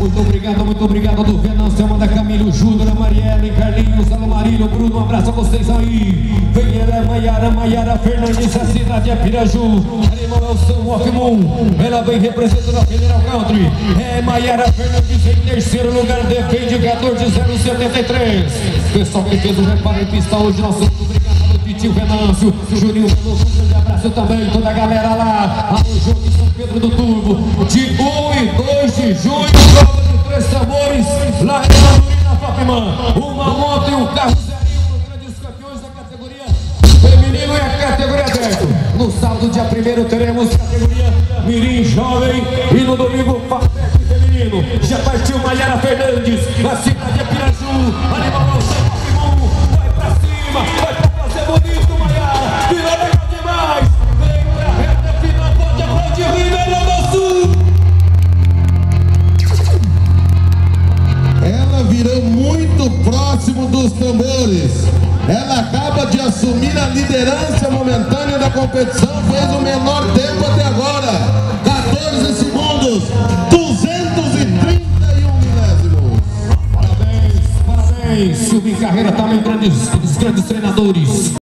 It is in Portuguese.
muito obrigado do Venâncio, Amanda, Camilo, Júnior, Mariela, Carlinhos, Marílio, Bruno, um abraço a vocês aí. Vem ela, Maiara Fernandes, a cidade é Piraju, Animal São Walkmoon, ela vem representando a Federal Country. É Maiara Fernandes em terceiro lugar, defende 14,073. Pessoal que fez o reparo em pista hoje, nosso muito obrigado ao Titio Venâncio, Juninho, um grande abraço também, toda a galera lá. Alô, jogo em São Pedro do Turbo, de 1 e 2 de junho, prova de 3 tambores, lá na Fapman, uma moto e um carro zerinho para os grandes campeões da categoria feminino e a categoria adulto. No sábado, dia 1º, teremos categoria Mirim Jovem e no domingo, Fapec feminino. Já partiu Maiara Fernandes, a cidade é Piraju, Animal São Walkmoon, vai pra cima, vai pra fazer bonito, Maiara, virou legal demais, vem pra reta final, pode aplaudir, Ribeirão do Sul. Ela virou muito próximo dos tambores. Ela acaba de assumir a liderança momentânea da competição, fez o menor tempo até agora, 14 segundos, 231 milésimos. Parabéns, Silvio Carreira, também dos grandes treinadores.